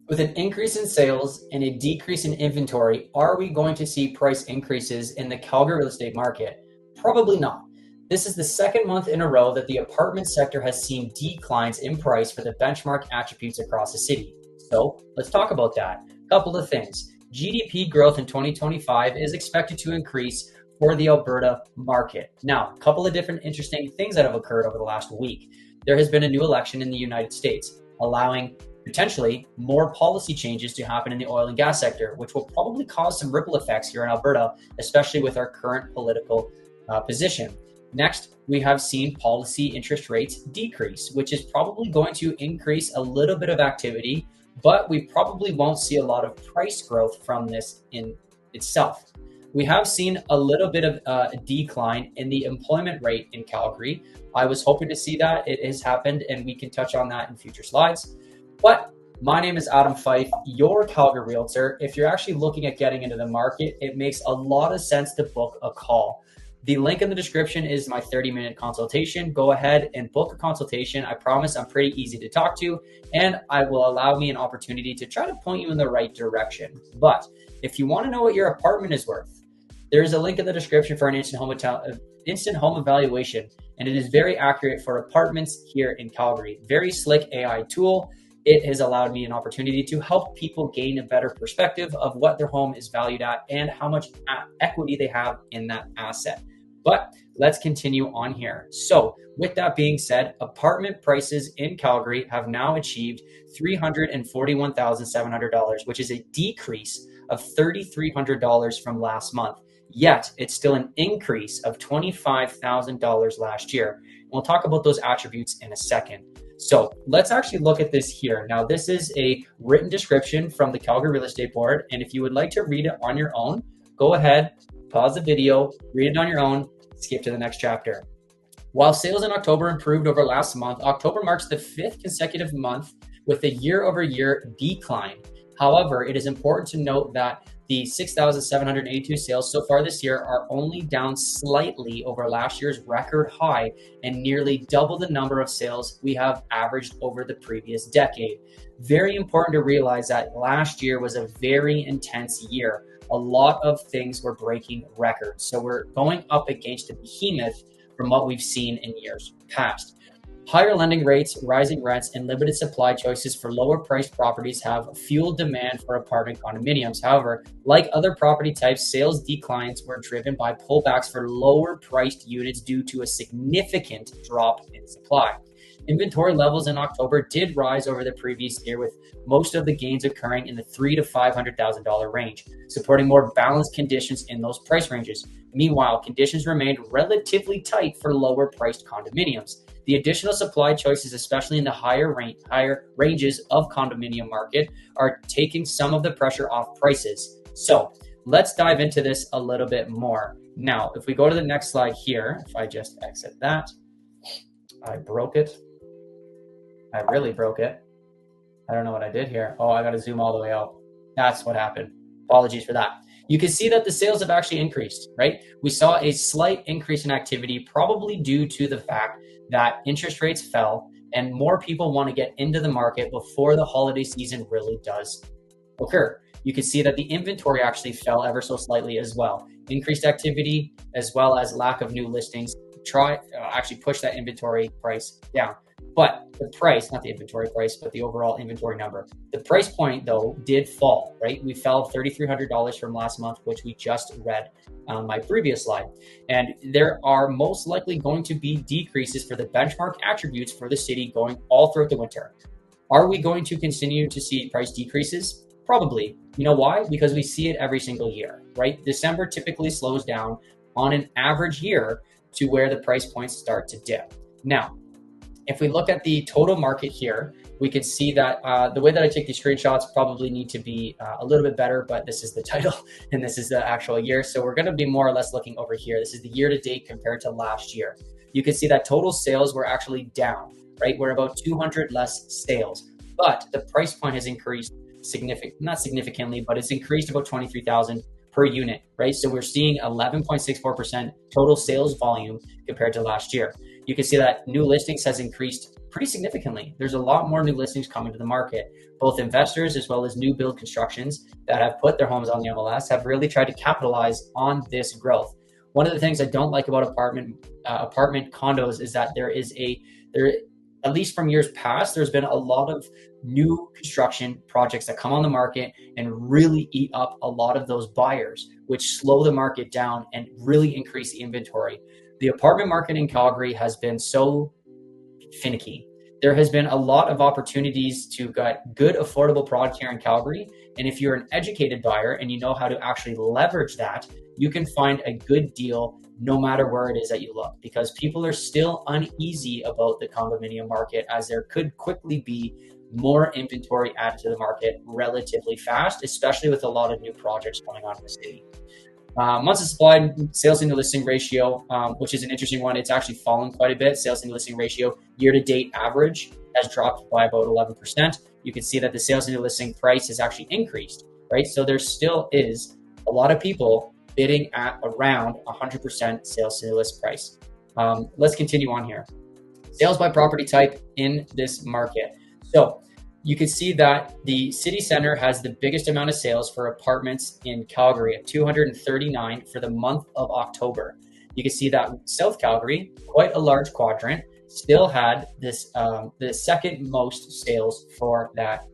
With an increase in sales and a decrease in inventory, are we going to see price increases in the Calgary real estate market? Probably not. This is the second month in a row that the apartment sector has seen declines in price for the benchmark attributes across the city. So let's talk about that. A couple of things. GDP growth in 2025 is expected to increase for the Alberta market. Now, a couple of different interesting things that have occurred over the last week. There has been a new election in the United States, allowing potentially more policy changes to happen in the oil and gas sector, which will probably cause some ripple effects here in Alberta, especially with our current political position. Next, we have seen policy interest rates decrease, which is probably going to increase a little bit of activity, but we probably won't see a lot of price growth from this in itself. We have seen a little bit of a decline in the employment rate in Calgary. I was hoping to see that. It has happened, and we can touch on that in future slides. But my name is Adam Fyfe, your Calgary Realtor. If you're actually looking at getting into the market, it makes a lot of sense to book a call. The link in the description is my 30-minute consultation. Go ahead and book a consultation. I promise I'm pretty easy to talk to, and I will allow me an opportunity to try to point you in the right direction. But if you want to know what your apartment is worth, there is a link in the description for an instant home evaluation, and it is very accurate for apartments here in Calgary. Very slick AI tool. It has allowed me an opportunity to help people gain a better perspective of what their home is valued at and how much equity they have in that asset. But let's continue on here. So with that being said, apartment prices in Calgary have now achieved $341,700, which is a decrease of $3,300 from last month. Yet it's still an increase of $25,000 last year. And we'll talk about those attributes in a second. So let's actually look at this here. Now, this is a written description from the Calgary Real Estate Board. And if you would like to read it on your own, go ahead, pause the video, read it on your own, skip to the next chapter. While sales in October improved over last month, October marks the 5th consecutive month with a year-over-year decline. However, it is important to note that the 6,782 sales so far this year are only down slightly over last year's record high and nearly double the number of sales we have averaged over the previous decade. Very important to realize that last year was a very intense year. A lot of things were breaking records. So we're going up against a behemoth from what we've seen in years past. Higher lending rates, rising rents, and limited supply choices for lower priced properties have fueled demand for apartment condominiums. However, like other property types, sales declines were driven by pullbacks for lower priced units due to a significant drop in supply. Inventory levels in October did rise over the previous year, with most of the gains occurring in the $300,000 to $500,000 range, supporting more balanced conditions in those price ranges. Meanwhile, conditions remained relatively tight for lower priced condominiums. The additional supply choices, especially in the higher ranges of condominium market, are taking some of the pressure off prices. So let's dive into this a little bit more. Now, if we go to the next slide here, if I just exit that, I broke it. I really broke it. I don't know what I did here. Oh, I got to zoom all the way out. That's what happened. Apologies for that. You can see that the sales have actually increased, right? We saw a slight increase in activity, probably due to the fact that interest rates fell and more people want to get into the market before the holiday season really does occur. You can see that the inventory actually fell ever so slightly as well. Increased activity as well as lack of new listings actually push that inventory price down. But the price, not the inventory price, but the overall inventory number. The price point, though, did fall, right? We fell $3,300 from last month, which we just read on my previous slide. And there are most likely going to be decreases for the benchmark attributes for the city going all throughout the winter. Are we going to continue to see price decreases? Probably. You know why? Because we see it every single year, right? December typically slows down on an average year to where the price points start to dip. Now, if we look at the total market here, we can see that the way that I take these screenshots probably need to be a little bit better, but this is the title and this is the actual year. So we're going to be more or less looking over here. This is the year to date compared to last year. You can see that total sales were actually down, right? We're about 200 less sales, but the price point has increased not significantly, but it's increased about 23,000 per unit, right? So we're seeing 11.64% total sales volume compared to last year. You can see that new listings has increased pretty significantly. There's a lot more new listings coming to the market. Both investors as well as new build constructions that have put their homes on the MLS have really tried to capitalize on this growth. One of the things I don't like about apartment condos is that there, at least from years past, there's been a lot of new construction projects that come on the market and really eat up a lot of those buyers, which slow the market down and really increase the inventory. The apartment market in Calgary has been so finicky. There has been a lot of opportunities to get good, affordable product here in Calgary. And if you're an educated buyer and you know how to actually leverage that, you can find a good deal no matter where it is that you look, because people are still uneasy about the condominium market, as there could quickly be more inventory added to the market relatively fast, especially with a lot of new projects coming on in the city. Months of supply, sales into listing ratio, which is an interesting one. It's actually fallen quite a bit. Sales into listing ratio year-to-date average has dropped by about 11%. You can see that the sales into listing price has actually increased, right? So there still is a lot of people bidding at around 100% sales to list price. Let's continue on here. Sales by property type in this market. So you can see that the city center has the biggest amount of sales for apartments in Calgary at 239 for the month of October. You can see that South Calgary, quite a large quadrant, still had this the second most sales for that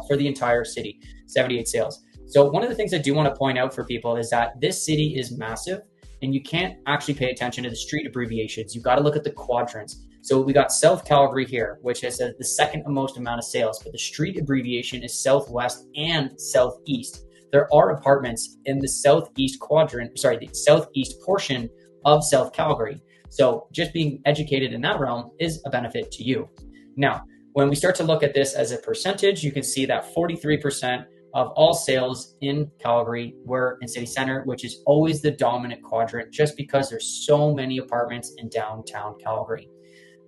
for the entire city, 78 sales. So one of the things I do want to point out for people is that this city is massive, and you can't actually pay attention to the street abbreviations. You've got to look at the quadrants. So we got South Calgary here, which has the second most amount of sales, but the street abbreviation is Southwest and Southeast. There are apartments in the Southeast the Southeast portion of South Calgary. So just being educated in that realm is a benefit to you. Now, when we start to look at this as a percentage, you can see that 43% of all sales in Calgary were in city center, which is always the dominant quadrant just because there's so many apartments in downtown Calgary.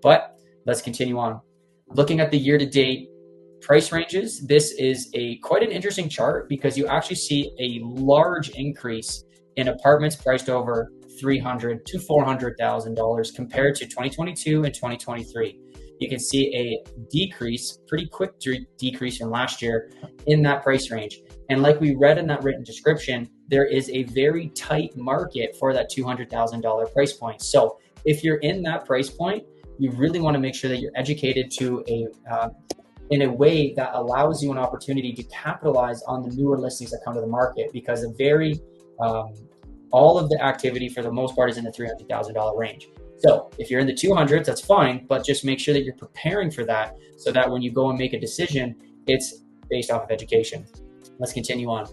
But let's continue on. Looking at the year-to-date price ranges, this is quite an interesting chart because you actually see a large increase in apartments priced over $300,000 to $400,000 compared to 2022 and 2023. You can see a decrease, pretty quick decrease from last year in that price range. And like we read in that written description, there is a very tight market for that $200,000 price point. So if you're in that price point, you really want to make sure that you're educated to in a way that allows you an opportunity to capitalize on the newer listings that come to the market, because all of the activity for the most part is in the $300,000 range. So if you're in the 200s, that's fine, but just make sure that you're preparing for that so that when you go and make a decision, it's based off of education. Let's continue on.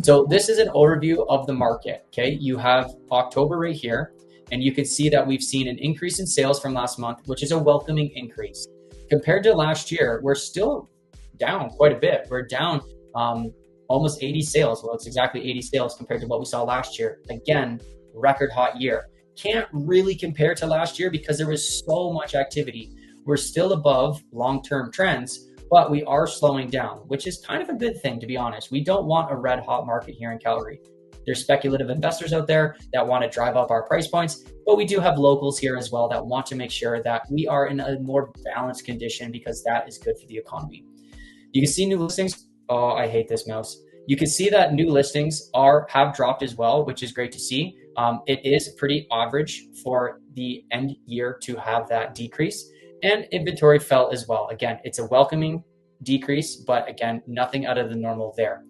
So this is an overview of the market, okay? You have October right here, and you can see that we've seen an increase in sales from last month, which is a welcoming increase. Compared to last year, we're still down quite a bit. We're down almost 80 sales. Well, it's exactly 80 sales compared to what we saw last year. Again, record hot year. Can't really compare to last year because there was so much activity. We're still above long-term trends, but we are slowing down, which is kind of a good thing, to be honest. We don't want a red hot market here in Calgary. There's speculative investors out there that want to drive up our price points, but we do have locals here as well that want to make sure that we are in a more balanced condition, because that is good for the economy. You can see new listings. Oh, I hate this mouse. You can see that new listings have dropped as well, which is great to see. It is pretty average for the end year to have that decrease, and inventory fell as well. Again, it's a welcoming decrease, but again, nothing out of the normal there.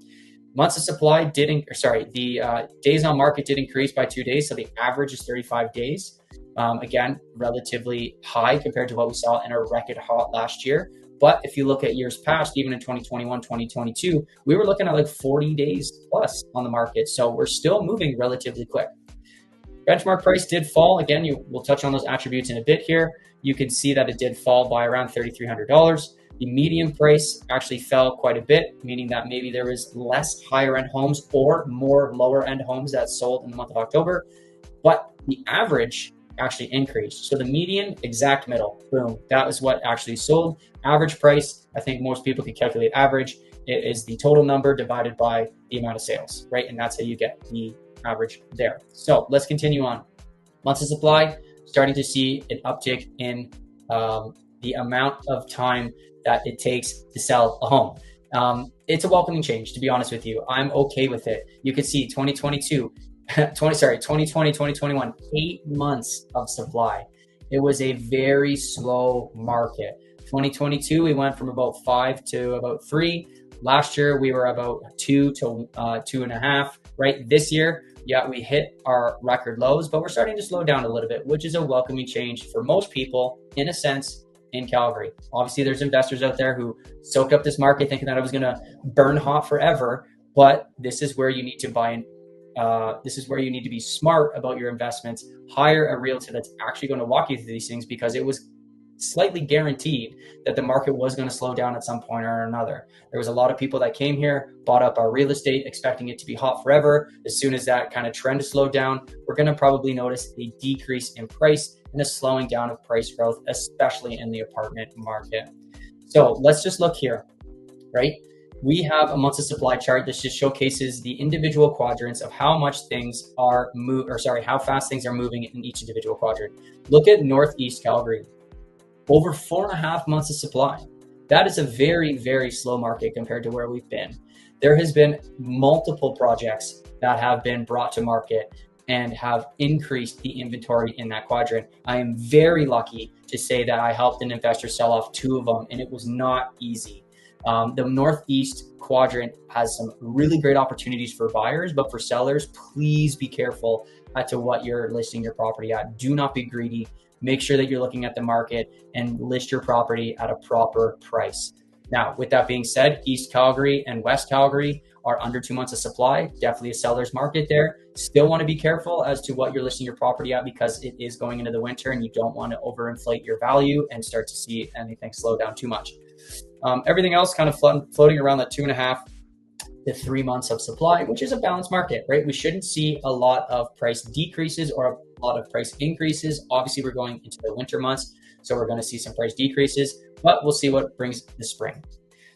Months of supply the days on market did increase by 2 days. So the average is 35 days. Again, relatively high compared to what we saw in a record hot last year. But if you look at years past, even in 2021, 2022, we were looking at like 40 days plus on the market. So we're still moving relatively quick. Benchmark price did fall. Again, we'll touch on those attributes in a bit here. You can see that it did fall by around $3,300. The median price actually fell quite a bit, meaning that maybe there was less higher end homes or more lower end homes that sold in the month of October, but the average actually increased. So the median, exact middle, boom, that was what actually sold. Average price, I think most people can calculate average. It is the total number divided by the amount of sales, right? And that's how you get the average there. So let's continue on. Months of supply, starting to see an uptick in the amount of time that it takes to sell a home. It's a welcoming change, to be honest with you. I'm okay with it. You could see 2020, 2021, 8 months of supply. It was a very slow market. 2022, we went from about 5 to about 3. Last year, we were about 2 to 2.5. Right, this year, yeah, we hit our record lows, but we're starting to slow down a little bit, which is a welcoming change for most people, in a sense, in Calgary. Obviously, there's investors out there who soaked up this market thinking that it was going to burn hot forever, but this is where you need to buy in. This is where you need to be smart about your investments. Hire a realtor that's actually going to walk you through these things, because it was slightly guaranteed that the market was going to slow down at some point or another. There was a lot of people that came here, bought up our real estate, expecting it to be hot forever. As soon as that kind of trend slowed down, we're going to probably notice a decrease in price and a slowing down of price growth, especially in the apartment market. So let's just look here, right? We have a months of supply chart that just showcases the individual quadrants of how much things are how fast things are moving in each individual quadrant. Look at Northeast Calgary. Over 4.5 months of supply. That is a very, very slow market compared to where we've been. There has been multiple projects that have been brought to market and have increased the inventory in that quadrant. I am very lucky to say that I helped an investor sell off 2 of them, and it was not easy. The Northeast quadrant has some really great opportunities for buyers, but for sellers, please be careful as to what you're listing your property at. Do not be greedy. Make sure that you're looking at the market and list your property at a proper price. Now, with that being said, East Calgary and West Calgary are under 2 months of supply. Definitely a seller's market there. Still want to be careful as to what you're listing your property at, because it is going into the winter and you don't want to overinflate your value and start to see anything slow down too much. Everything else kind of floating around that 2.5 to 3 months of supply, which is a balanced market, right? We shouldn't see a lot of price decreases or a lot of price increases. Obviously, we're going into the winter months, so we're going to see some price decreases, but we'll see what brings the spring.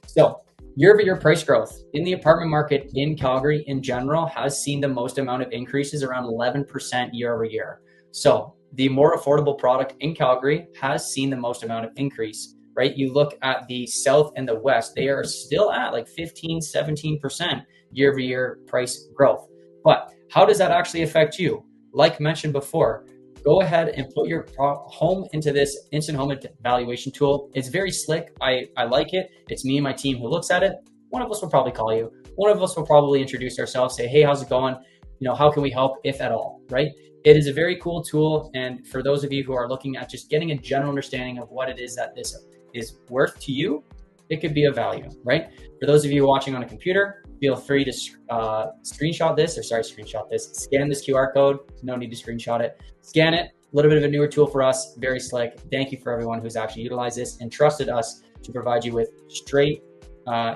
So year-over-year price growth in the apartment market in Calgary in general has seen the most amount of increases, around 11% year over year. So the more affordable product in Calgary has seen the most amount of increase. Right? You look at the South and the West, they are still at like 15, 17% year over year price growth. But how does that actually affect you? Like mentioned before, go ahead and put your home into this instant home valuation tool. It's very slick. I like it. It's me and my team who looks at it. One of us will probably call you. One of us will probably introduce ourselves, say, hey, how's it going? How can we help, if at all, right? It is a very cool tool. And for those of you who are looking at just getting a general understanding of what it is that this is worth to you, it could be of value, right? For those of you watching on a computer, feel free to scan this QR code. No need to screenshot it. Scan it. A little bit of a newer tool for us. Very slick. Thank you for everyone who's actually utilized this and trusted us to provide you with straight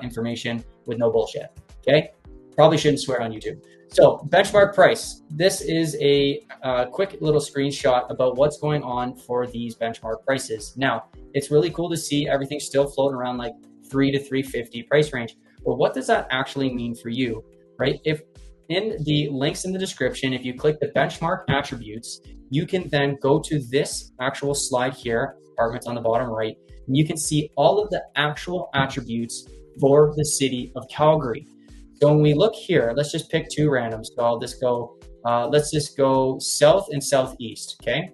information with no bullshit. Okay? Probably shouldn't swear on YouTube. So benchmark price. This is a quick little screenshot about what's going on for these benchmark prices. Now, it's really cool to see everything still floating around like $3 to $350 price range. But what does that actually mean for you, right? If in the links in the description, if you click the benchmark attributes, you can then go to this actual slide here, apartments on the bottom right, and you can see all of the actual attributes for the city of Calgary. So when we look here, let's just pick 2 random. So I'll just go, let's just go south and southeast, okay?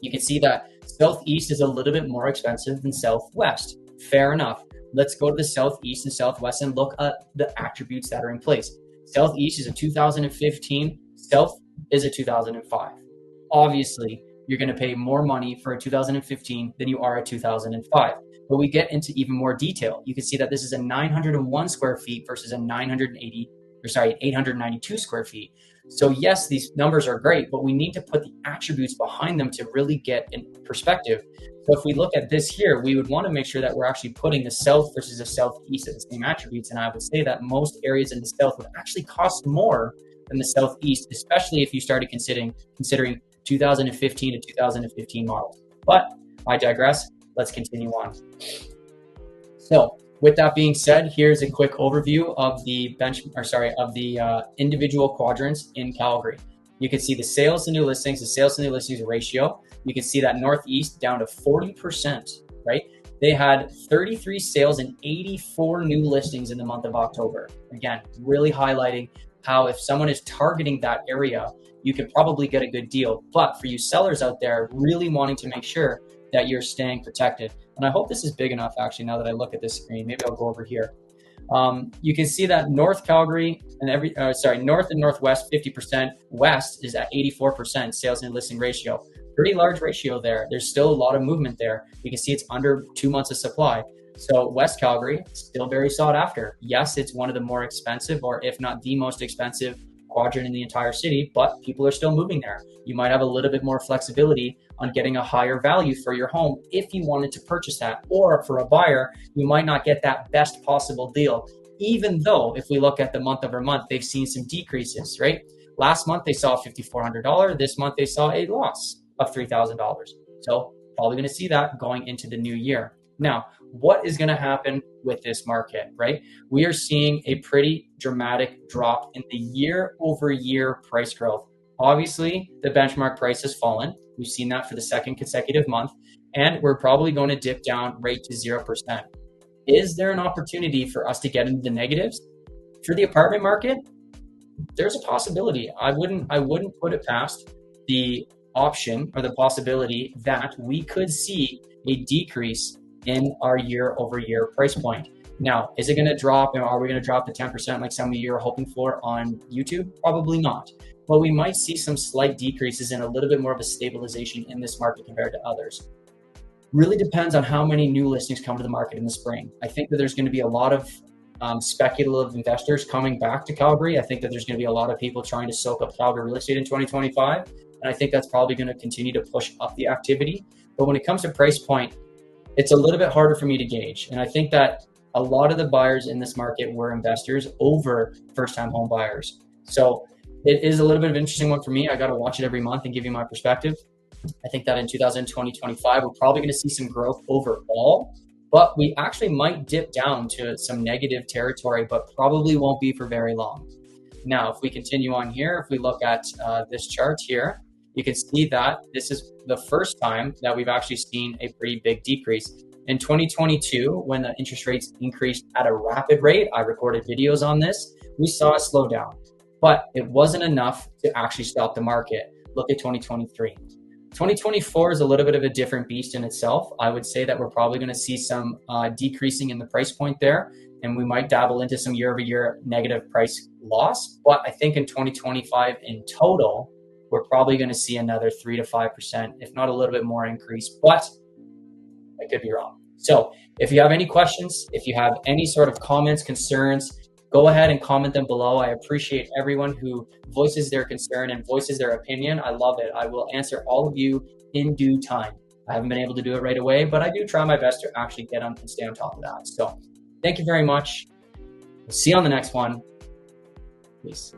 You can see that southeast is a little bit more expensive than southwest. Fair enough. Let's go to the southeast and southwest and look at the attributes that are in place. Southeast is a 2015, south is a 2005. Obviously, you're going to pay more money for a 2015 than you are a 2005. But we get into even more detail. You can see that this is a 901 square feet versus a 892 square feet. So yes, these numbers are great, but we need to put the attributes behind them to really get in perspective. So if we look at this here, we would want to make sure that we're actually putting the south versus the southeast at the same attributes. And I would say that most areas in the south would actually cost more than the southeast, especially if you started considering 2015 to 2015 models. But I digress. Let's continue on. So with that being said, here's a quick overview of the individual quadrants in Calgary. You can see the sales to new listings, ratio. You can see that Northeast down to 40%, right? They had 33 sales and 84 new listings in the month of October. Again, really highlighting how if someone is targeting that area, you could probably get a good deal. But for you sellers out there really wanting to make sure that you're staying protected. And I hope this is big enough actually now that I look at this screen. Maybe I'll go over here. You can see that North Calgary and North and Northwest 50%, West is at 84% sales and listing ratio. Pretty large ratio there. There's still a lot of movement there. You can see it's under 2 months of supply. So West Calgary, still very sought after. Yes, it's one of the more expensive, or if not the most expensive quadrant in the entire city, but people are still moving there. You might have a little bit more flexibility on getting a higher value for your home if you wanted to purchase that. Or for a buyer, you might not get that best possible deal, even though if we look at the month over month, they've seen some decreases, right? Last month, they saw a $5,400. This month, they saw a loss of $3,000. So probably going to see that going into the new year. Now, what is going to happen with this market, right? We are seeing a pretty dramatic drop in the year over year price growth. Obviously, the benchmark price has fallen. We've seen that for the second consecutive month, and we're probably going to dip down right to 0%. Is there an opportunity for us to get into the negatives? For the apartment market, there's a possibility. I wouldn't put it past the option or the possibility that we could see a decrease in our year over year price point. Now, is it going to drop? Are we going to drop to 10% like some of you are hoping for on YouTube? Probably not. But we might see some slight decreases and a little bit more of a stabilization in this market compared to others. Really depends on how many new listings come to the market in the spring. I think that there's going to be a lot of speculative investors coming back to Calgary. I think that there's going to be a lot of people trying to soak up Calgary real estate in 2025. And I think that's probably going to continue to push up the activity. But when it comes to price point, it's a little bit harder for me to gauge. And I think that a lot of the buyers in this market were investors over first-time home buyers. So it is a little bit of an interesting one for me. I got to watch it every month and give you my perspective. I think that in 2025, we're probably going to see some growth overall, but we actually might dip down to some negative territory, but probably won't be for very long. Now, if we continue on here, if we look at this chart here, you can see that this is the first time that we've actually seen a pretty big decrease. In 2022, when the interest rates increased at a rapid rate, I recorded videos on this, we saw a slowdown, but it wasn't enough to actually stop the market. Look at 2023. 2024 is a little bit of a different beast in itself. I would say that we're probably going to see some decreasing in the price point there, and we might dabble into some year-over-year negative price loss. But I think in 2025 in total, we're probably going to see another 3 to 5%, if not a little bit more increase, but I could be wrong. So if you have any questions, if you have any sort of comments, concerns, go ahead and comment them below. I appreciate everyone who voices their concern and voices their opinion. I love it. I will answer all of you in due time. I haven't been able to do it right away, but I do try my best to actually get on and stay on top of that. So thank you very much. We'll see you on the next one. Peace.